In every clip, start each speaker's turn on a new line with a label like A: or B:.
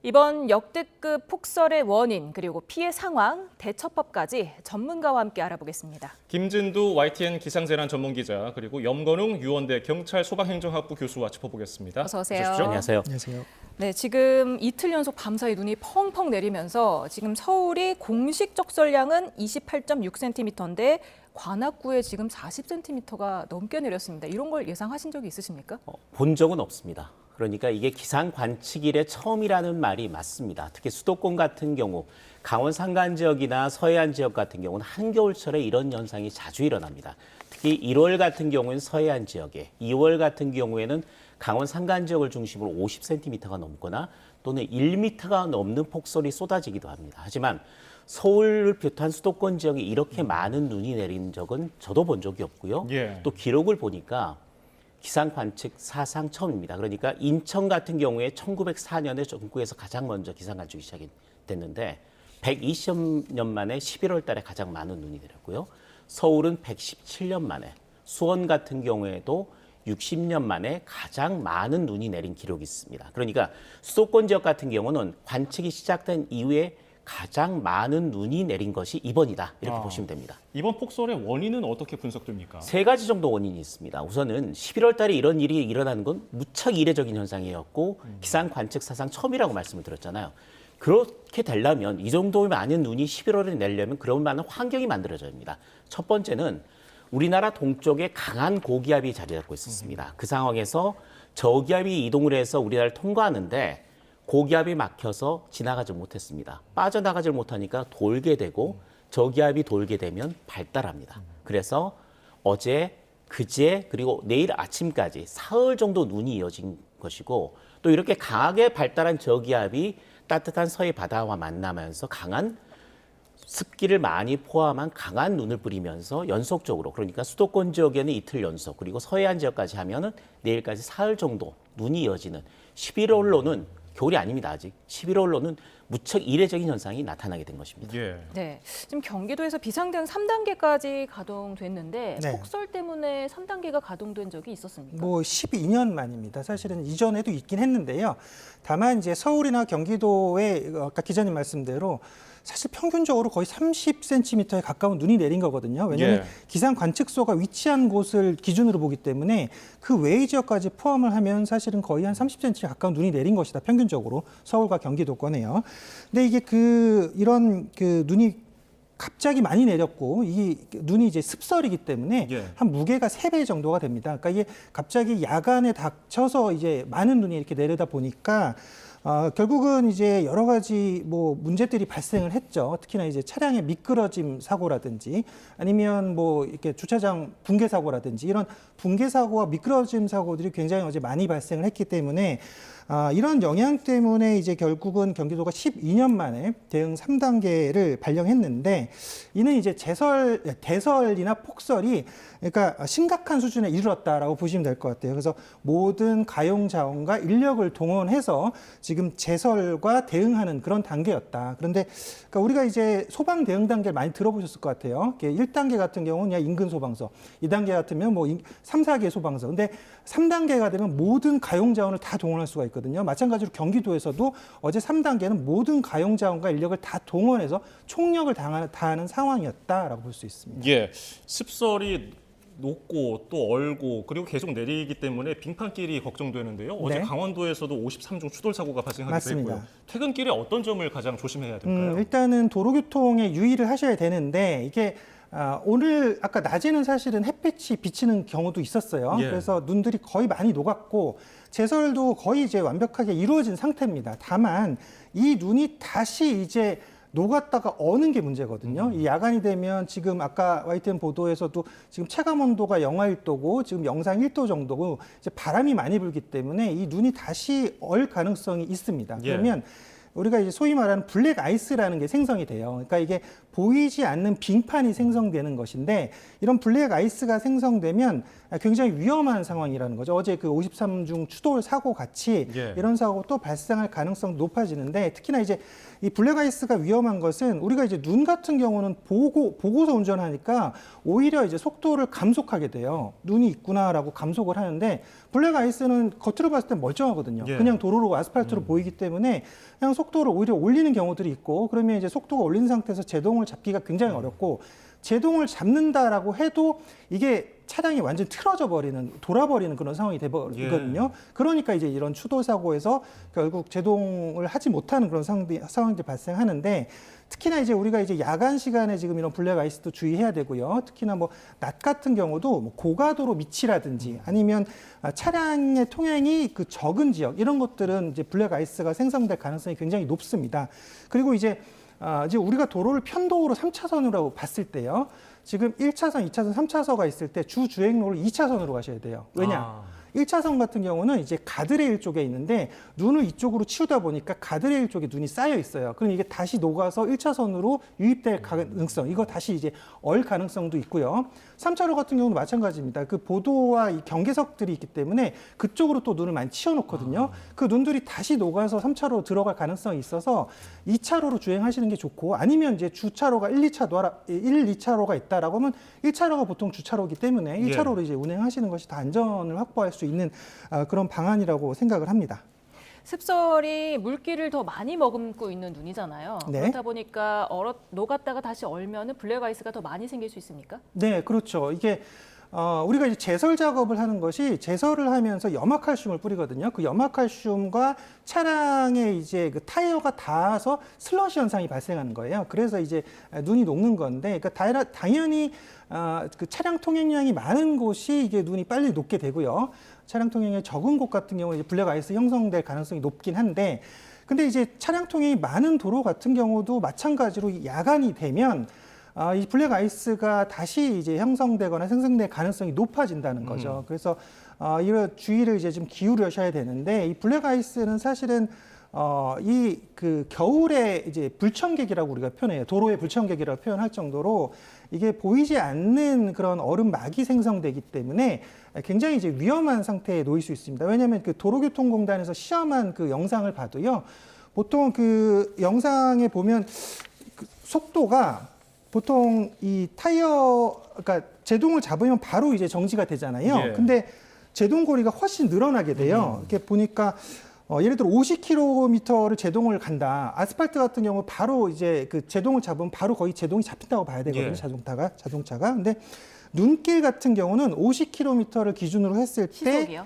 A: 이번 역대급 폭설의 원인 그리고 피해 상황, 대처법까지 전문가와 함께 알아보겠습니다.
B: 김진두 YTN 기상재난 전문기자 그리고 염건웅 유원대 경찰 소방행정학부 교수와 짚어보겠습니다.
A: 어서 오세요.
B: 오십시오.
C: 안녕하세요.
D: 안녕하세요.
A: 네, 지금 이틀 연속 밤사이 눈이 펑펑 내리면서 지금 서울이 공식 적설량은 28.6cm인데 관악구에 지금 40cm가 넘게 내렸습니다. 이런 걸 예상하신 적이 있으십니까?
C: 본 적은 없습니다. 그러니까 이게 기상 관측 이래 처음이라는 말이 맞습니다. 특히 수도권 같은 경우, 강원 산간 지역이나 서해안 지역 같은 경우는 한겨울철에 이런 현상이 자주 일어납니다. 특히 1월 같은 경우는 서해안 지역에, 2월 같은 경우에는 강원 산간 지역을 중심으로 50cm가 넘거나 또는 1m가 넘는 폭설이 쏟아지기도 합니다. 하지만 서울을 비롯한 수도권 지역에 이렇게 많은 눈이 내린 적은 저도 본 적이 없고요. 또 기록을 보니까 기상 관측 사상 처음입니다. 그러니까 인천 같은 경우에 1904년에 전국에서 가장 먼저 기상 관측이 시작이 됐는데 120년 만에 11월 달에 가장 많은 눈이 내렸고요. 서울은 117년 만에, 수원 같은 경우에도 60년 만에 가장 많은 눈이 내린 기록이 있습니다. 그러니까 수도권 지역 같은 경우는 관측이 시작된 이후에 가장 많은 눈이 내린 것이 이번이다. 이렇게 보시면 됩니다.
B: 이번 폭설의 원인은 어떻게 분석됩니까?
C: 세 가지 정도 원인이 있습니다. 우선은 11월 달에 이런 일이 일어나는 건 무척 이례적인 현상이었고 기상 관측 사상 처음이라고 말씀을 드렸잖아요. 그렇게 되려면 이 정도의 많은 눈이 11월에 내려면 그런 많은 환경이 만들어져야 합니다. 첫 번째는 우리나라 동쪽에 강한 고기압이 자리 잡고 있었습니다. 그 상황에서 저기압이 이동을 해서 우리나라를 통과하는데 고기압이 막혀서 지나가지 못했습니다. 빠져나가지 못하니까 돌게 되고 저기압이 돌게 되면 발달합니다. 그래서 어제, 그제 그리고 내일 아침까지 사흘 정도 눈이 이어진 것이고 또 이렇게 강하게 발달한 저기압이 따뜻한 서해 바다와 만나면서 강한 습기를 많이 포함한 강한 눈을 뿌리면서 연속적으로 그러니까 수도권 지역에는 이틀 연속 그리고 서해안 지역까지 하면은 내일까지 사흘 정도 눈이 이어지는 11월로는 겨울이 아닙니다. 아직 11월로는 무척 이례적인 현상이 나타나게 된 것입니다.
A: 네, 지금 경기도에서 비상대응 3단계까지 가동됐는데
D: 네.
A: 폭설 때문에 3단계가 가동된 적이 있었습니까?
D: 뭐 12년 만입니다. 사실은 이전에도 있긴 했는데요. 다만 이제 서울이나 경기도에 아까 기자님 말씀대로 사실 평균적으로 거의 30cm에 가까운 눈이 내린 거거든요. 왜냐하면 기상 관측소가 위치한 곳을 기준으로 보기 때문에 그 외의 지역까지 포함을 하면 사실은 거의 한 30cm에 가까운 눈이 내린 것이다. 평균적으로 서울과 경기도권에요. 근데 이게 이런 눈이 갑자기 많이 내렸고 이 눈이 이제 습설이기 때문에 한 무게가 3배 정도가 됩니다. 그러니까 이게 갑자기 야간에 닥쳐서 이제 많은 눈이 이렇게 내리다 보니까 결국은 이제 여러 가지 뭐 문제들이 발생을 했죠. 특히나 이제 차량의 미끄러짐 사고라든지 아니면 뭐 이렇게 주차장 붕괴 사고라든지 이런 붕괴 사고와 미끄러짐 사고들이 굉장히 어제 많이 발생을 했기 때문에 이런 영향 때문에 이제 결국은 경기도가 12년 만에 대응 3단계를 발령했는데 이는 이제 대설이나 폭설이 그러니까 심각한 수준에 이르렀다라고 보시면 될 것 같아요. 그래서 모든 가용 자원과 인력을 동원해서 지금 제설과 대응하는 그런 단계였다. 그런데 그러니까 우리가 이제 소방 대응 단계를 많이 들어보셨을 것 같아요. 1단계 같은 경우는 그냥 인근 소방서, 2단계 같으면 뭐 3, 4개 소방서. 근데 3단계가 되면 모든 가용 자원을 다 동원할 수가 있거든요. 마찬가지로 경기도에서도 어제 3단계는 모든 가용 자원과 인력을 다 동원해서 총력을 다하는 상황이었다라고 볼 수 있습니다.
B: 습설이 높고 또 얼고 그리고 계속 내리기 때문에 빙판길이 걱정되는데요. 어제 강원도에서도 53종 추돌 사고가 발생하기도 했고요. 퇴근길에 어떤 점을 가장 조심해야 될까요?
D: 일단은 도로교통에 유의를 하셔야 되는데 이게 오늘 아까 낮에는 사실은 햇빛이 비치는 경우도 있었어요. 그래서 눈들이 거의 많이 녹았고 제설도 거의 이제 완벽하게 이루어진 상태입니다. 다만 이 눈이 다시 이제 녹았다가 어는 게 문제거든요. 이 야간이 되면 지금 아까 YTN 보도에서도 지금 체감 온도가 영하 1도고 지금 영상 1도 정도고 이제 바람이 많이 불기 때문에 이 눈이 다시 얼 가능성이 있습니다. 그러면 우리가 이제 소위 말하는 블랙 아이스라는 게 생성이 돼요. 그러니까 이게 보이지 않는 빙판이 생성되는 것인데 이런 블랙 아이스가 생성되면 굉장히 위험한 상황이라는 거죠. 어제 그 53중 추돌 사고 같이
B: 예.
D: 이런 사고 또 발생할 가능성이 높아지는데 특히나 이제 이 블랙 아이스가 위험한 것은 우리가 이제 눈 같은 경우는 보고서 운전하니까 오히려 이제 속도를 감속하게 돼요. 눈이 있구나라고 감속을 하는데 블랙 아이스는 겉으로 봤을 때 멀쩡하거든요.
B: 예.
D: 그냥 도로로 아스팔트로 보이기 때문에 그냥 속도를 오히려 올리는 경우들이 있고 그러면 이제 속도가 올린 상태에서 제동을 잡기가 굉장히 어렵고 제동을 잡는다라고 해도 이게 차량이 완전 틀어져 버리는, 돌아버리는 그런 상황이 되거든요. 그러니까 이제 이런 추돌 사고에서 결국 제동을 하지 못하는 그런 상황들이 발생하는데 특히나 이제 우리가 이제 야간 시간에 지금 이런 블랙 아이스도 주의해야 되고요. 특히나 뭐 낮 같은 경우도 뭐 고가도로 밑이라든지 아니면 차량의 통행이 그 적은 지역 이런 것들은 이제 블랙 아이스가 생성될 가능성이 굉장히 높습니다. 그리고 이제 우리가 도로를 편도로 3차선으로 봤을 때요. 지금 1차선, 2차선, 3차선가 있을 때 주 주행로를 2차선으로 가셔야 돼요. 왜냐? 1차선 같은 경우는 이제 가드레일 쪽에 있는데 눈을 이쪽으로 치우다 보니까 가드레일 쪽에 눈이 쌓여 있어요. 그럼 이게 다시 녹아서 1차선으로 유입될 가능성, 이거 다시 이제 얼 가능성도 있고요. 3차로 같은 경우는 마찬가지입니다. 그 보도와 이 경계석들이 있기 때문에 그쪽으로 또 눈을 많이 치워놓거든요. 그 눈들이 다시 녹아서 3차로 들어갈 가능성이 있어서 2차로로 주행하시는 게 좋고 아니면 이제 주차로가 1, 2차로가 있다라고 하면 1차로가 보통 주차로이기 때문에 1차로로 이제 운행하시는 것이 더 안전을 확보할 수 있는 그런 방안이라고 생각을 합니다.
A: 습설이 물기를 더 많이 머금고 있는 눈이잖아요.
D: 네.
A: 그렇다 보니까 녹았다가 다시 얼면은 블랙 아이스가 더 많이 생길 수 있습니까?
D: 네, 그렇죠. 이게 우리가 이제 제설 작업을 하는 것이 제설을 하면서 염화칼슘을 뿌리거든요. 그 염화칼슘과 차량의 이제 그 타이어가 닿아서 슬러시 현상이 발생하는 거예요. 그래서 이제 눈이 녹는 건데, 그러니까 당연히 그 차량 통행량이 많은 곳이 이게 눈이 빨리 녹게 되고요. 차량 통행이 적은 곳 같은 경우는 이제 블랙 아이스 형성될 가능성이 높긴 한데, 근데 이제 차량 통행이 많은 도로 같은 경우도 마찬가지로 야간이 되면 이 블랙 아이스가 다시 이제 형성되거나 생성될 가능성이 높아진다는 거죠. 그래서 이런 주의를 이제 좀 기울여셔야 되는데 이 블랙 아이스는 사실은 이 그 겨울에 이제 불청객이라고 우리가 표현해요. 도로의 불청객이라고 표현할 정도로 이게 보이지 않는 그런 얼음막이 생성되기 때문에 굉장히 이제 위험한 상태에 놓일 수 있습니다. 왜냐하면 그 도로교통공단에서 시험한 그 영상을 봐도요. 보통 그 영상에 보면 그 속도가 보통 이 타이어, 그러니까 제동을 잡으면 바로 이제 정지가 되잖아요.
B: 예.
D: 근데 제동 거리가 훨씬 늘어나게 돼요. 이렇게 보니까 예를 들어 50km를 제동을 간다. 아스팔트 같은 경우 바로 이제 그 제동을 잡으면 바로 거의 제동이 잡힌다고 봐야 되거든요.
B: 예.
D: 자동차가. 근데 눈길 같은 경우는 50km를 기준으로 했을 때
A: 시속이요?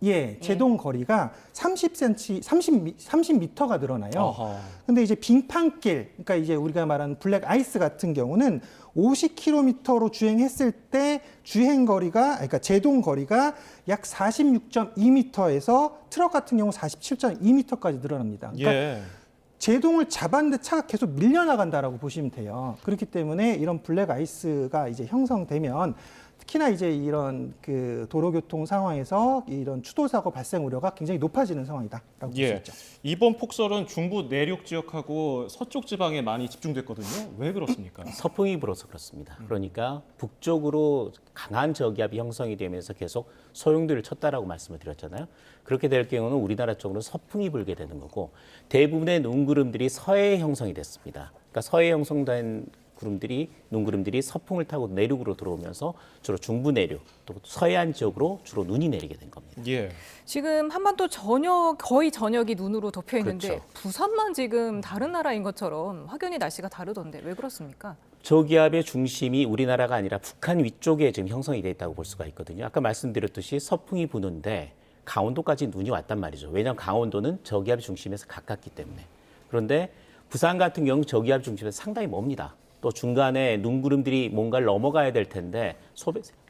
D: 예, 제동 거리가 30m가 늘어나요.
B: 어허.
D: 근데 이제 빙판길, 그러니까 이제 우리가 말하는 블랙 아이스 같은 경우는 50km로 주행했을 때 주행 거리가, 그러니까 제동 거리가 약 46.2m에서 트럭 같은 경우 47.2m까지 늘어납니다. 그러니까
B: 예.
D: 제동을 잡았는데 차가 계속 밀려나간다라고 보시면 돼요. 그렇기 때문에 이런 블랙 아이스가 이제 형성되면 특히나 이제 이런 그 도로교통 상황에서 이런 추돌 사고 발생 우려가 굉장히 높아지는 상황이다라고 볼 수 있죠.
B: 이번 폭설은 중부 내륙 지역하고 서쪽 지방에 많이 집중됐거든요. 왜 그렇습니까?
C: 서풍이 불어서 그렇습니다. 그러니까 북쪽으로 강한 저기압이 형성이 되면서 계속 소용돌이를 쳤다라고 말씀을 드렸잖아요. 그렇게 될 경우는 우리나라 쪽으로 서풍이 불게 되는 거고 대부분의 눈구름들이 서해에 형성이 됐습니다. 그러니까 서해에 형성된 눈구름들이 서풍을 타고 내륙으로 들어오면서 주로 중부 내륙 또 서해안 지역으로 주로 눈이 내리게 된 겁니다.
B: 예.
A: 지금 한반도 거의 전역이 눈으로 덮여 있는데
C: 그렇죠.
A: 부산만 지금 다른 나라인 것처럼 확연히 날씨가 다르던데 왜 그렇습니까?
C: 저기압의 중심이 우리나라가 아니라 북한 위쪽에 지금 형성이 돼 있다고 볼 수가 있거든요. 아까 말씀드렸듯이 서풍이 부는데 강원도까지 눈이 왔단 말이죠. 왜냐하면 강원도는 저기압 중심에서 가깝기 때문에. 그런데 부산 같은 경우 저기압 중심에서 상당히 멉니다. 또 중간에 눈구름들이 뭔가를 넘어가야 될 텐데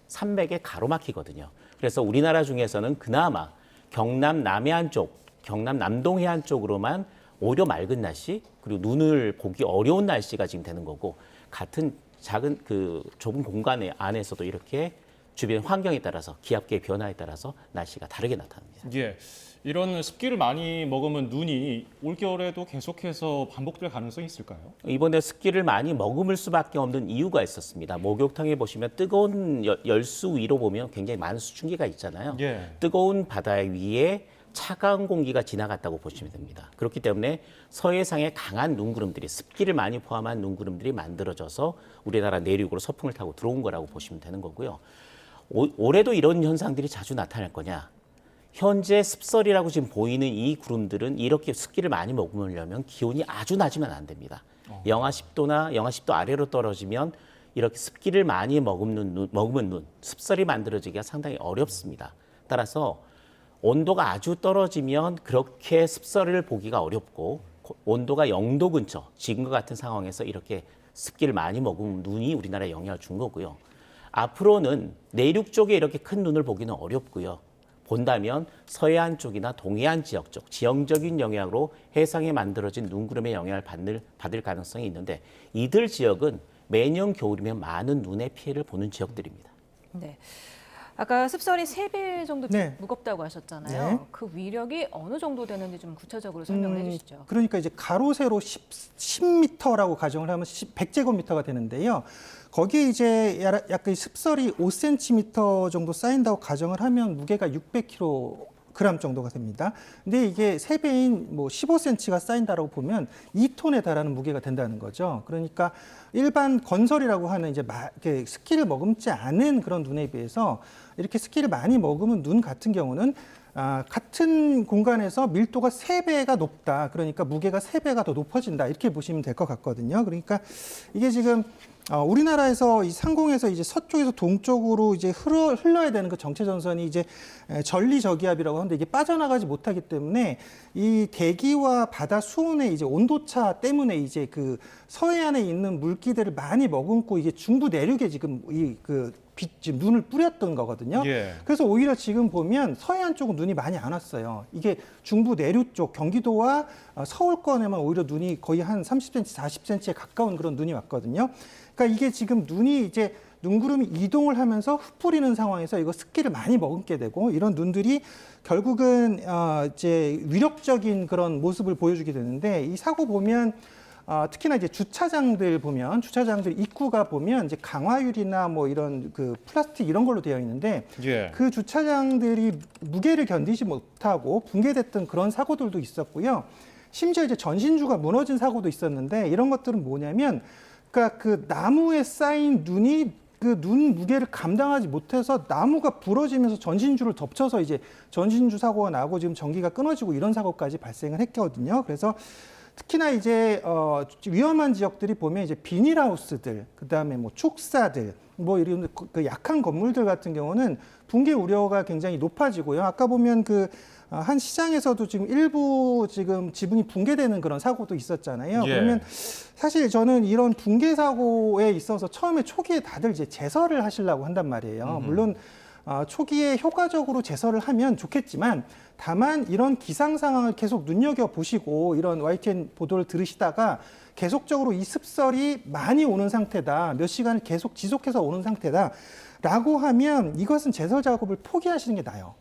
C: 산맥에 가로막히거든요. 그래서 우리나라 중에서는 그나마 경남 남해안 쪽, 경남 남동해안 쪽으로만 오히려 맑은 날씨 그리고 눈을 보기 어려운 날씨가 지금 되는 거고 같은 작은 그 좁은 공간 안에서도 이렇게 주변 환경에 따라서 기압계의 변화에 따라서 날씨가 다르게 나타납니다.
B: 예. 이런 습기를 많이 먹으면 눈이 올겨울에도 계속해서 반복될 가능성이 있을까요?
C: 이번에 습기를 많이 머금을 수밖에 없는 이유가 있었습니다. 목욕탕에 보시면 뜨거운 열수 위로 보면 굉장히 많은 수증기가 있잖아요.
B: 예.
C: 뜨거운 바다 위에 차가운 공기가 지나갔다고 보시면 됩니다. 그렇기 때문에 서해상에 강한 눈구름들이 습기를 많이 포함한 눈구름들이 만들어져서 우리나라 내륙으로 서풍을 타고 들어온 거라고 보시면 되는 거고요. 올해도 이런 현상들이 자주 나타날 거냐? 현재 습설이라고 지금 보이는 이 구름들은 이렇게 습기를 많이 머금으려면 기온이 아주 낮으면 안 됩니다. 영하 10도나 영하 10도 아래로 떨어지면 이렇게 습기를 많이 머금은 눈, 습설이 만들어지기가 상당히 어렵습니다. 따라서 온도가 아주 떨어지면 그렇게 습설을 보기가 어렵고 온도가 0도 근처, 지금과 같은 상황에서 이렇게 습기를 많이 머금은 눈이 우리나라에 영향을 준 거고요. 앞으로는 내륙 쪽에 이렇게 큰 눈을 보기는 어렵고요. 본다면 서해안 쪽이나 동해안 지역 쪽 지형적인 영향으로 해상에 만들어진 눈구름의 영향을 받을 가능성이 있는데 이들 지역은 매년 겨울이면 많은 눈의 피해를 보는 지역들입니다.
A: 네. 아까 습설이 3배 정도
D: 네.
A: 무겁다고 하셨잖아요.
D: 네.
A: 그 위력이 어느 정도 되는지 좀 구체적으로 설명을 해주시죠.
D: 그러니까 이제 가로 세로 10m라고 가정을 하면 100제곱미터가 되는데요. 거기에 이제 약간 습설이 5cm 정도 쌓인다고 가정을 하면 무게가 600kg 정도가 됩니다. 근데 이게 3배인 뭐 15cm가 쌓인다라고 보면 2톤에 달하는 무게가 된다는 거죠. 그러니까 일반 건설이라고 하는 이제 이렇게 습기를 머금지 않은 그런 눈에 비해서 이렇게 습기를 많이 머금은 눈 같은 경우는 같은 공간에서 밀도가 3배가 높다. 그러니까 무게가 3배가 더 높아진다. 이렇게 보시면 될 것 같거든요. 그러니까 이게 지금 우리나라에서 이 상공에서 이제 서쪽에서 동쪽으로 이제 흘러야 되는 그 정체 전선이 이제 전리저기압이라고 하는데 이게 빠져나가지 못하기 때문에 이 대기와 바다 수온의 이제 온도차 때문에 이제 그 서해안에 있는 물기들을 많이 머금고 이게 중부 내륙에 지금 지금 눈을 뿌렸던 거거든요.
B: 예.
D: 그래서 오히려 지금 보면 서해안 쪽은 눈이 많이 안 왔어요. 이게 중부 내륙 쪽 경기도와 서울권에만 오히려 눈이 거의 한 30cm, 40cm에 가까운 그런 눈이 왔거든요. 그러니까 이게 지금 눈이 이제 눈구름이 이동을 하면서 흩뿌리는 상황에서 이거 습기를 많이 머금게 되고 이런 눈들이 결국은 이제 위력적인 그런 모습을 보여주게 되는데 이 사고 보면 특히나 이제 주차장들 입구가 보면 이제 강화유리나 뭐 이런 그 플라스틱 이런 걸로 되어 있는데
B: 예.
D: 그 주차장들이 무게를 견디지 못하고 붕괴됐던 그런 사고들도 있었고요. 심지어 이제 전신주가 무너진 사고도 있었는데 이런 것들은 뭐냐면 그러니까 그 나무에 쌓인 눈이 그 눈 무게를 감당하지 못해서 나무가 부러지면서 전신주를 덮쳐서 이제 전신주 사고가 나고 지금 전기가 끊어지고 이런 사고까지 발생을 했거든요. 그래서 특히나 이제 위험한 지역들이 보면 이제 비닐하우스들, 그다음에 뭐 축사들, 뭐 이런 그 약한 건물들 같은 경우는 붕괴 우려가 굉장히 높아지고요. 아까 보면 한 시장에서도 지금 일부 지금 지붕이 붕괴되는 그런 사고도 있었잖아요.
B: 예.
D: 그러면 사실 저는 이런 붕괴 사고에 있어서 처음에 초기에 다들 이제 제설을 하시려고 한단 말이에요. 물론 초기에 효과적으로 제설을 하면 좋겠지만 다만 이런 기상 상황을 계속 눈여겨보시고 이런 YTN 보도를 들으시다가 계속적으로 이 습설이 많이 오는 상태다. 몇 시간을 계속 지속해서 오는 상태다. 라고 하면 이것은 제설 작업을 포기하시는 게 나아요.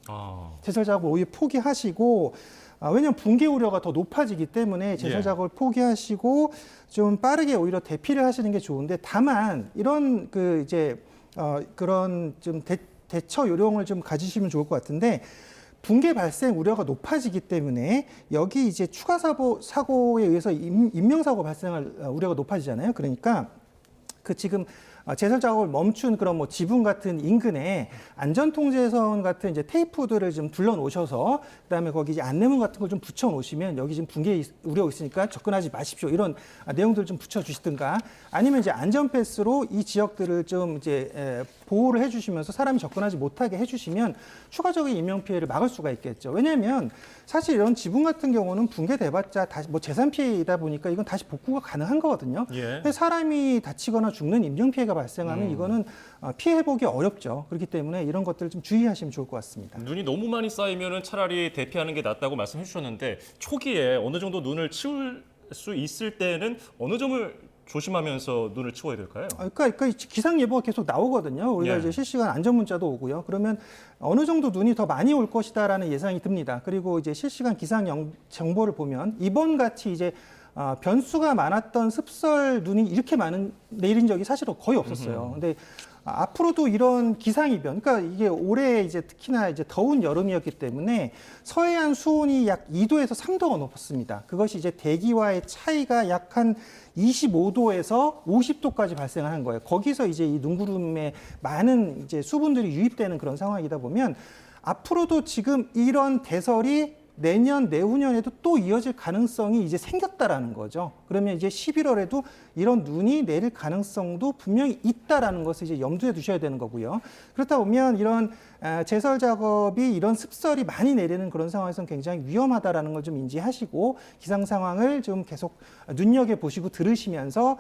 D: 제설 작업을 오히려 포기하시고 왜냐하면 붕괴 우려가 더 높아지기 때문에 제설 작업을 포기하시고 좀 빠르게 오히려 대피를 하시는 게 좋은데 다만 이런 그런 좀 대처 요령을 좀 가지시면 좋을 것 같은데 붕괴 발생 우려가 높아지기 때문에 여기 이제 추가 사고에 의해서 인명사고 발생할 우려가 높아지잖아요. 그러니까 그 지금 제설 작업을 멈춘 그런 뭐 지붕 같은 인근에 안전통제선 같은 이제 테이프들을 좀 둘러 놓으셔서 그다음에 거기 이제 안내문 같은 걸 좀 붙여 놓으시면 여기 지금 붕괴 우려가 있으니까 접근하지 마십시오. 이런 내용들을 좀 붙여 주시든가 아니면 이제 안전 패스로 이 지역들을 좀 이제 보호를 해 주시면서 사람이 접근하지 못하게 해 주시면 추가적인 인명 피해를 막을 수가 있겠죠. 왜냐하면 사실 이런 지붕 같은 경우는 붕괴돼봤자 다시 뭐 재산 피해이다 보니까 이건 다시 복구가 가능한 거거든요.
B: 예.
D: 근데 사람이 다치거나 죽는 인명 피해가 발생하면 이거는 피해 회복이 어렵죠. 그렇기 때문에 이런 것들을 좀 주의하시면 좋을 것 같습니다.
B: 눈이 너무 많이 쌓이면은 차라리 대피하는 게 낫다고 말씀해 주셨는데 초기에 어느 정도 눈을 치울 수 있을 때는 어느 점을 조심하면서 눈을 치워야 될까요?
D: 그러니까 기상 예보가 계속 나오거든요. 우리가
B: 예.
D: 이제 실시간 안전 문자도 오고요. 그러면 어느 정도 눈이 더 많이 올 것이다라는 예상이 듭니다. 그리고 이제 실시간 기상 정보를 보면 이번 같이 이제 변수가 많았던 습설 눈이 이렇게 내린 적이 사실은 거의 없었어요. 근데 앞으로도 이런 기상 이변, 그러니까 이게 올해 이제 특히나 이제 더운 여름이었기 때문에 서해안 수온이 약 2도에서 3도가 높았습니다. 그것이 이제 대기와의 차이가 약 한 25도에서 50도까지 발생하는 거예요. 거기서 이제 이 눈구름에 많은 이제 수분들이 유입되는 그런 상황이다 보면 앞으로도 지금 이런 대설이 내년, 내후년에도 또 이어질 가능성이 이제 생겼다라는 거죠. 그러면 이제 11월에도 이런 눈이 내릴 가능성도 분명히 있다라는 것을 이제 염두에 두셔야 되는 거고요. 그렇다 보면 이런 제설 작업이 이런 습설이 많이 내리는 그런 상황에서는 굉장히 위험하다라는 걸 좀 인지하시고 기상 상황을 좀 계속 눈여겨 보시고 들으시면서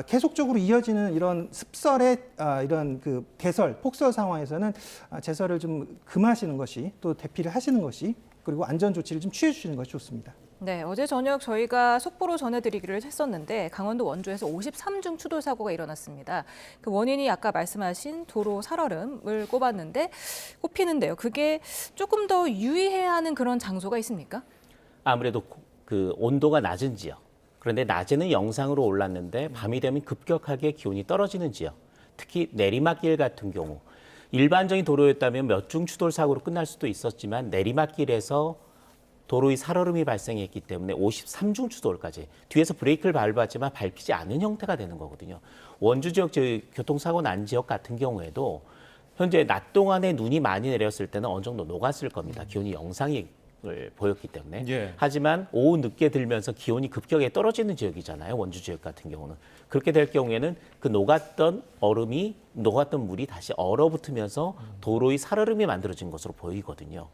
D: 계속적으로 이어지는 이런 습설의 이런 그 대설, 폭설 상황에서는 제설을 좀 금하시는 것이 또 대피를 하시는 것이 그리고 안전 조치를 좀 취해 주시는 것이 좋습니다.
A: 네, 어제 저녁 저희가 속보로 전해드리기를 했었는데 강원도 원주에서 53중 추돌 사고가 일어났습니다. 그 원인이 아까 말씀하신 도로 살얼음을 꼽히는데요. 그게 조금 더 유의해야 하는 그런 장소가 있습니까?
C: 아무래도 그 온도가 낮은 지역. 그런데 낮에는 영상으로 올랐는데 밤이 되면 급격하게 기온이 떨어지는 지역. 특히 내리막길 같은 경우. 일반적인 도로였다면 몇 중 추돌 사고로 끝날 수도 있었지만 내리막길에서 도로의 살얼음이 발생했기 때문에 53중 추돌까지 뒤에서 브레이크를 밟았지만 밟히지 않은 형태가 되는 거거든요. 원주 지역 교통사고 난 지역 같은 경우에도 현재 낮 동안에 눈이 많이 내렸을 때는 어느 정도 녹았을 겁니다. 기온이 영상을 보였기 때문에.
B: 예.
C: 하지만 오후 늦게 들면서 기온이 급격하게 떨어지는 지역이잖아요. 원주 지역 같은 경우는. 그렇게 될 경우에는 그 녹았던 물이 다시 얼어붙으면서 도로의 살얼음이 만들어진 것으로 보이거든요.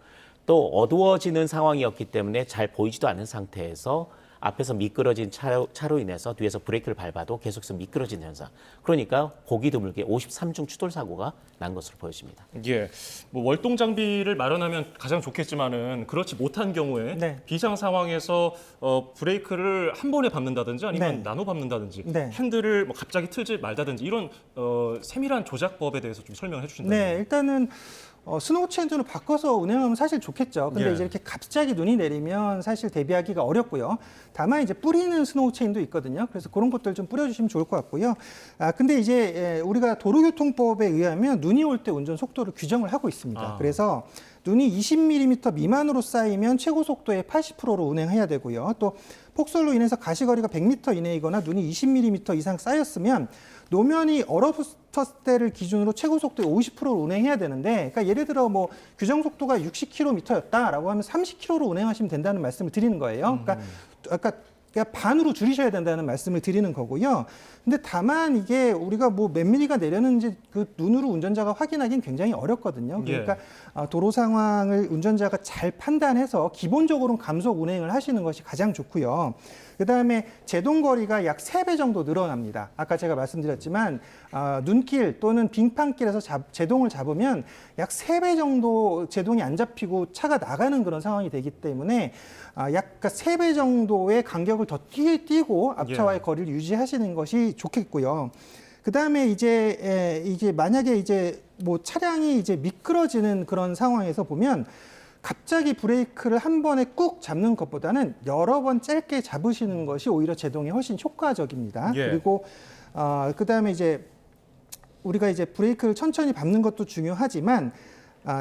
C: 또 어두워지는 상황이었기 때문에 잘 보이지도 않는 상태에서 앞에서 미끄러진 차로 인해서 뒤에서 브레이크를 밟아도 계속해서 미끄러지는 현상. 그러니까 보기 드물게 53중 추돌 사고가 난 것으로 보여집니다.
B: 예, 뭐 월동 장비를 마련하면 가장 좋겠지만은 그렇지 못한 경우에
D: 네.
B: 비상 상황에서 브레이크를 한 번에 밟는다든지 아니면
D: 네.
B: 나눠 밟는다든지
D: 네.
B: 핸들을 뭐 갑자기 틀지 말다든지 이런 세밀한 조작법에 대해서 좀 설명해 주신다면.
D: 네, 일단은 스노우 체인도 바꿔서 운행하면 사실 좋겠죠. 근데
B: 예.
D: 이제 이렇게 갑자기 눈이 내리면 사실 대비하기가 어렵고요. 다만 이제 뿌리는 스노우 체인도 있거든요. 그래서 그런 것들 좀 뿌려주시면 좋을 것 같고요. 근데 이제 우리가 도로교통법에 의하면 눈이 올 때 운전 속도를 규정을 하고 있습니다. 그래서 눈이 20mm 미만으로 쌓이면 최고 속도의 80%로 운행해야 되고요. 또 폭설로 인해서 가시거리가 100m 이내이거나 눈이 20mm 이상 쌓였으면 노면이 얼어붙었을 때를 기준으로 최고 속도의 50%로 운행해야 되는데, 그러니까 예를 들어 뭐 규정 속도가 60km였다라고 하면 30km로 운행하시면 된다는 말씀을 드리는 거예요. 그러니까 반으로 줄이셔야 된다는 말씀을 드리는 거고요. 근데 다만 이게 우리가 뭐 몇 미리가 내렸는지 그 눈으로 운전자가 확인하기는 굉장히 어렵거든요. 그러니까 도로 상황을 운전자가 잘 판단해서 기본적으로는 감속 운행을 하시는 것이 가장 좋고요. 그다음에 제동 거리가 약 3배 정도 늘어납니다. 아까 제가 말씀드렸지만 눈길 또는 빙판길에서 제동을 잡으면 약 3배 정도 제동이 안 잡히고 차가 나가는 그런 상황이 되기 때문에 약 3배 정도의 간격을 더 뛰고 앞차와의 거리를 유지하시는 것이 좋겠고요. 그다음에 이제 만약에 이제 뭐 차량이 이제 미끄러지는 그런 상황에서 보면 갑자기 브레이크를 한 번에 꾹 잡는 것보다는 여러 번 짧게 잡으시는 것이 오히려 제동에 훨씬 효과적입니다.
B: 예.
D: 그리고 그다음에 이제 우리가 이제 브레이크를 천천히 밟는 것도 중요하지만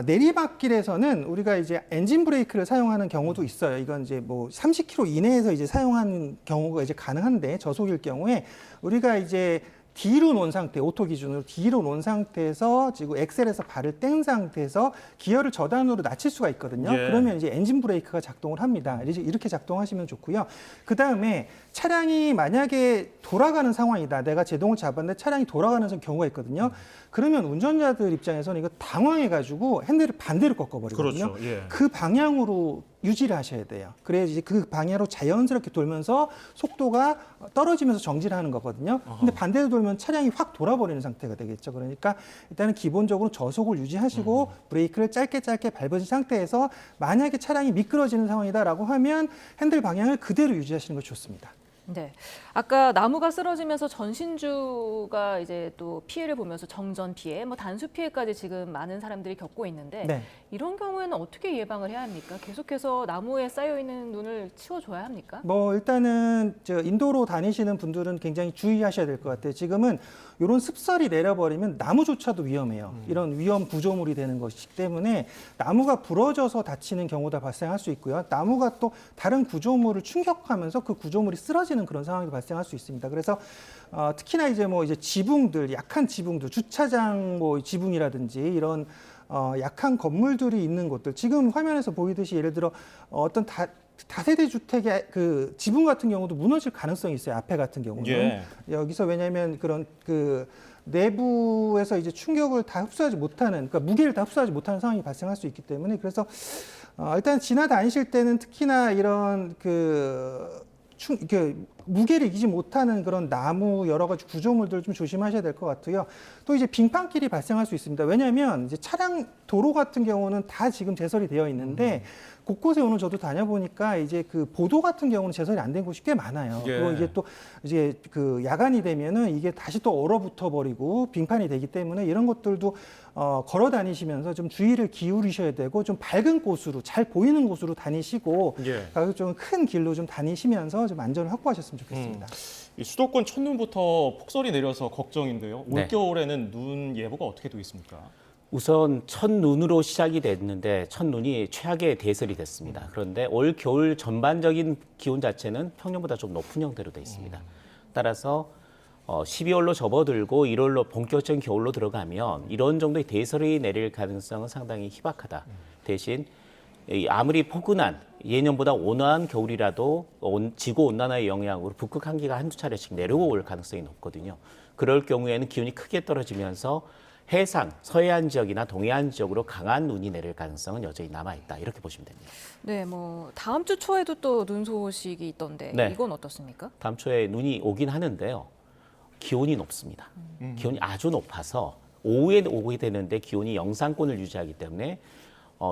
D: 내리막길에서는 우리가 이제 엔진 브레이크를 사용하는 경우도 있어요. 이건 이제 뭐 30km 이내에서 이제 사용하는 경우가 이제 가능한데 저속일 경우에 우리가 이제 뒤로 놓은 상태, 오토 기준으로 뒤로 놓은 상태에서 지금 엑셀에서 발을 뗀 상태에서 기어를 저단으로 낮출 수가 있거든요.
B: 예.
D: 그러면 이제 엔진 브레이크가 작동을 합니다. 이렇게 작동하시면 좋고요. 그 다음에 차량이 만약에 돌아가는 상황이다. 내가 제동을 잡았는데 차량이 돌아가는 경우가 있거든요. 그러면 운전자들 입장에서는 이거 당황해가지고 핸들을 반대로 꺾어버리거든요.
B: 그렇죠. 예.
D: 그 방향으로 유지를 하셔야 돼요. 그래야지 그 방향으로 자연스럽게 돌면서 속도가 떨어지면서 정지를 하는 거거든요. 근데 반대로 돌면 차량이 확 돌아버리는 상태가 되겠죠. 그러니까 일단은 기본적으로 저속을 유지하시고 브레이크를 짧게 밟으신 상태에서 만약에 차량이 미끄러지는 상황이다라고 하면 핸들 방향을 그대로 유지하시는 것이 좋습니다.
A: 네. 아까 나무가 쓰러지면서 전신주가 이제 또 피해를 보면서 정전 피해, 뭐 단수 피해까지 지금 많은 사람들이 겪고 있는데
D: 네.
A: 이런 경우에는 어떻게 예방을 해야 합니까? 계속해서 나무에 쌓여 있는 눈을 치워줘야 합니까?
D: 뭐 일단은 인도로 다니시는 분들은 굉장히 주의하셔야 될 것 같아요. 지금은 이런 습설이 내려버리면 나무조차도 위험해요. 이런 위험 구조물이 되는 것이기 때문에 나무가 부러져서 다치는 경우도 발생할 수 있고요. 나무가 또 다른 구조물을 충격하면서 그 구조물이 쓰러지는 그런 상황이 발생할 수 있습니다. 그래서 특히나 이제 지붕들, 약한 지붕들, 주차장 지붕이라든지 이런 약한 건물들이 있는 곳들, 지금 화면에서 보이듯이 예를 들어 어떤 다세대 주택의 그 지붕 같은 경우도 무너질 가능성이 있어요. 앞에 같은 경우는.
B: 예.
D: 여기서 왜냐하면 그런 그 내부에서 이제 충격을 다 흡수하지 못하는, 그러니까 무게를 다 흡수하지 못하는 상황이 발생할 수 있기 때문에, 그래서 일단 지나다니실 때는 특히나 이런 무게를 이기지 못하는 그런 나무 여러 가지 구조물들 좀 조심하셔야 될 것 같고요. 또 이제 빙판길이 발생할 수 있습니다. 왜냐하면 이제 차량 도로 같은 경우는 다 지금 제설이 되어 있는데 곳곳에 오늘 저도 다녀보니까 이제 그 보도 같은 경우는 제설이 안 된 곳이 꽤 많아요.
B: 예.
D: 그리고 이게 또 이제 그 야간이 되면은 이게 다시 또 얼어붙어 버리고 빙판이 되기 때문에 이런 것들도 걸어 다니시면서 좀 주의를 기울이셔야 되고 좀 밝은 곳으로 잘 보이는 곳으로 다니시고
B: 예.
D: 좀 큰 길로 좀 다니시면서 좀 안전을 확보하셨으면 좋겠습니다.
B: 이 수도권 첫눈부터 폭설이 내려서 걱정인데요.
C: 네.
B: 올겨울에는 눈 예보가 어떻게 되어 있습니까?
C: 우선 첫눈으로 시작이 됐는데 첫눈이 최악의 대설이 됐습니다. 그런데 올 겨울 전반적인 기온 자체는 평년보다 좀 높은 형태로 되어 있습니다. 따라서 12월로 접어들고 1월로 본격적인 겨울로 들어가면 이런 정도의 대설이 내릴 가능성은 상당히 희박하다. 대신 아무리 포근한 예년보다 온화한 겨울이라도 지구온난화의 영향으로 북극 한기가 한두 차례씩 내려올 가능성이 높거든요. 그럴 경우에는 기온이 크게 떨어지면서 해상, 서해안 지역이나 동해안 지역으로 강한 눈이 내릴 가능성은 여전히 남아있다. 이렇게 보시면 됩니다.
A: 네, 뭐 다음 주 초에도 또 눈 소식이 있던데
C: 네.
A: 이건 어떻습니까?
C: 다음 주에 눈이 오긴 하는데요. 기온이 높습니다. 기온이 아주 높아서 오후에 오게 되는데 기온이 영상권을 유지하기 때문에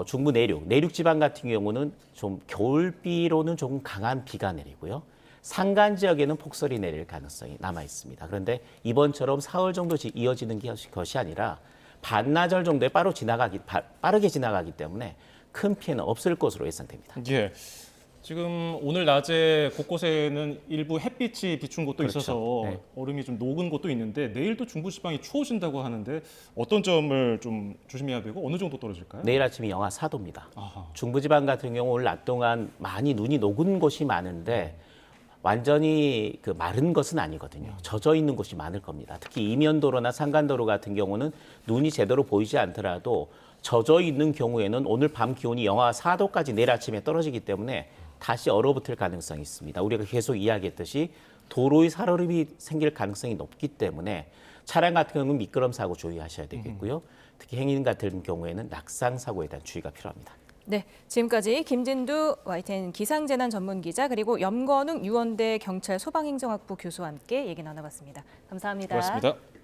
C: 중부 내륙 지방 같은 경우는 좀 겨울비로는 조금 강한 비가 내리고요. 산간 지역에는 폭설이 내릴 가능성이 남아 있습니다. 그런데 이번처럼 사흘 정도 이어지는 것이 아니라 반나절 정도에 빠르게 지나가기 때문에 큰 피해는 없을 것으로 예상됩니다.
B: 예. 지금 오늘 낮에 곳곳에는 일부 햇빛이 비춘 곳도
C: 그렇죠.
B: 있어서
C: 네.
B: 얼음이 좀 녹은 곳도 있는데 내일도 중부지방이 추워진다고 하는데 어떤 점을 좀 조심해야 되고 어느 정도 떨어질까요?
C: 내일 아침이 영하 4도입니다.
B: 아하.
C: 중부지방 같은 경우 오늘 낮 동안 많이 눈이 녹은 곳이 많은데 완전히 마른 것은 아니거든요. 젖어 있는 곳이 많을 겁니다. 특히 이면도로나 산간도로 같은 경우는 눈이 제대로 보이지 않더라도 젖어 있는 경우에는 오늘 밤 기온이 영하 4도까지 내일 아침에 떨어지기 때문에 다시 얼어붙을 가능성이 있습니다. 우리가 계속 이야기했듯이 도로의 살얼음이 생길 가능성이 높기 때문에 차량 같은 경우는 미끄럼 사고 주의하셔야 되겠고요. 특히 행인 같은 경우에는 낙상 사고에 대한 주의가 필요합니다.
A: 네, 지금까지 김진두 YTN 기상재난 전문기자 그리고 염건웅 유원대 경찰 소방행정학부 교수와 함께 얘기 나눠봤습니다. 감사합니다.
B: 고맙습니다.